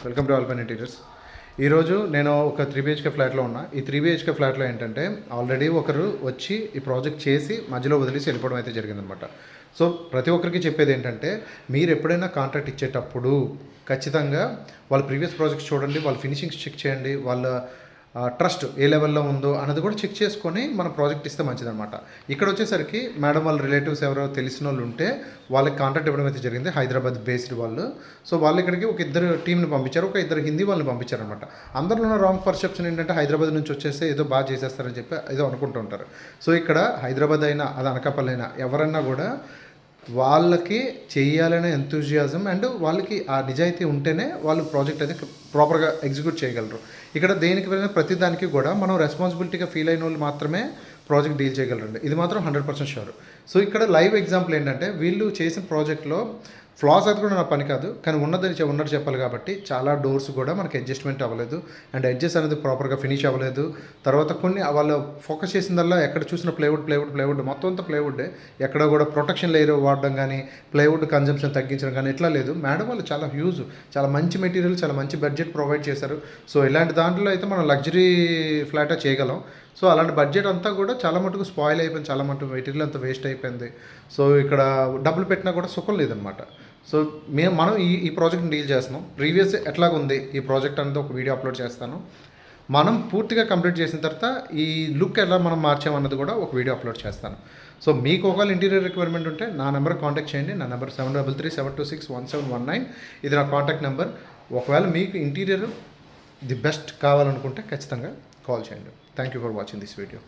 Welcome to ఆల్పన్ interiors. ఈరోజు నేను ఒక 3 BHK ఫ్లాట్లో ఉన్నా. ఈ 3 BHK ఫ్లాట్లో ఏంటంటే ఆల్రెడీ ఒకరు వచ్చి ఈ ప్రాజెక్ట్ చేసి మధ్యలో వదిలేసి వెళ్ళిపోవడం అయితే జరిగిందనమాట. సో ప్రతి ఒక్కరికి చెప్పేది ఏంటంటే, మీరు ఎప్పుడైనా కాంట్రాక్ట్ ఇచ్చేటప్పుడు ఖచ్చితంగా వాళ్ళ ప్రీవియస్ ప్రాజెక్ట్స్ చూడండి, వాళ్ళ ఫినిషింగ్స్ చెక్ చేయండి, వాళ్ళ ట్రస్ట్ ఏ లెవెల్లో ఉందో అన్నది కూడా చెక్ చేసుకొని మన ప్రాజెక్ట్ ఇస్తే మంచిదన్నమాట. ఇక్కడ వచ్చేసరికి మేడం వాళ్ళ రిలేటివ్స్ ఎవరో తెలిసిన వాళ్ళు ఉంటే వాళ్ళకి కాంటాక్ట్ ఇవ్వడం అయితే జరిగింది, హైదరాబాద్ బేస్డ్ వాళ్ళు. సో వాళ్ళు ఇక్కడికి ఒక ఇద్దరు టీంని పంపించారు, ఒక ఇద్దరు హిందీ వాళ్ళని పంపించారనమాట. అందరిలో ఉన్న రాంగ్ పర్సెప్షన్ ఏంటంటే హైదరాబాద్ నుంచి వచ్చేస్తే ఏదో బాగా చేసేస్తారని చెప్పి ఏదో అనుకుంటూ ఉంటారు. సో ఇక్కడ హైదరాబాద్ అయినా అది అనకాపల్లి అయినా ఎవరన్నా కూడా వాళ్ళకి చేయాలనే ఎంతూజియాజం అండ్ వాళ్ళకి ఆ నిజాయితీ ఉంటేనే వాళ్ళు ప్రాజెక్ట్ అయితే ప్రాపర్గా ఎగ్జిక్యూట్ చేయగలరు. ఇక్కడ దేనికి వెళ్ళినా ప్రతి దానికి కూడా మనం రెస్పాన్సిబిలిటీగా ఫీల్ అయిన వాళ్ళు మాత్రమే ప్రాజెక్ట్ డీల్ చేయగలరండి. ఇది మాత్రం 100% షూర్. సో ఇక్కడ లైవ్ ఎగ్జాంపుల్ ఏంటంటే, వీళ్ళు చేసిన ప్రాజెక్ట్లో ఫ్లాస్ అయితే కూడా నా పని కాదు, కానీ ఉన్నట్టు చెప్పాలి కాబట్టి చాలా డోర్స్ కూడా మనకి అడ్జస్ట్మెంట్ అవ్వలేదు అండ్ ఎడ్జెస్ అనేది ప్రాపర్గా ఫినిష్ అవ్వలేదు. తర్వాత కొన్ని వాళ్ళు ఫోకస్ చేసిందల్లా ఎక్కడ చూసిన ప్లైవుడ్ మొత్తం అంతా ప్లైవుడ్డే. ఎక్కడ కూడా ప్రొటెక్షన్ లేయర్ వాడడం కానీ ప్లైవుడ్ కన్జంప్షన్ తగ్గించడం కానీ ఇట్లా లేదు. మేడం వాళ్ళు చాలా మంచి మెటీరియల్, చాలా మంచి బడ్జెట్ ప్రొవైడ్ చేశారు. సో ఇలాంటి దాంట్లో అయితే మనం లగ్జరీ ఫ్లాటే చేయగలం. సో అలాంటి బడ్జెట్ అంతా కూడా చాలా మటుకు స్పాయిల్ అయిపోయింది, చాలా మటుకు మెటీరియల్ అంతా వేస్ట్ అయిపోయింది. సో ఇక్కడ డబ్బులు పెట్టినా కూడా సుఖం లేదనమాట. సో మనం ఈ ప్రాజెక్ట్ని డీల్ చేస్తున్నాం. ప్రీవియస్ ఎట్లాగుంది ఈ ప్రాజెక్ట్ అనేది ఒక వీడియో అప్లోడ్ చేస్తాను. మనం పూర్తిగా కంప్లీట్ చేసిన తర్వాత ఈ లుక్ ఎలా మనం మార్చామన్నది కూడా ఒక వీడియో అప్లోడ్ చేస్తాను. సో మీకు ఒకవేళ ఇంటీరియర్ రిక్వైర్మెంట్ ఉంటే నా నెంబర్ కాంటాక్ట్ చేయండి. నా నెంబర్ 7337261719. ఇది నా కాంటాక్ట్ నెంబర్. ఒకవేళ మీకు ఇంటీరియర్ ది బెస్ట్ కావాలనుకుంటే ఖచ్చితంగా కాల్ చేయండి. Thank you for watching this video.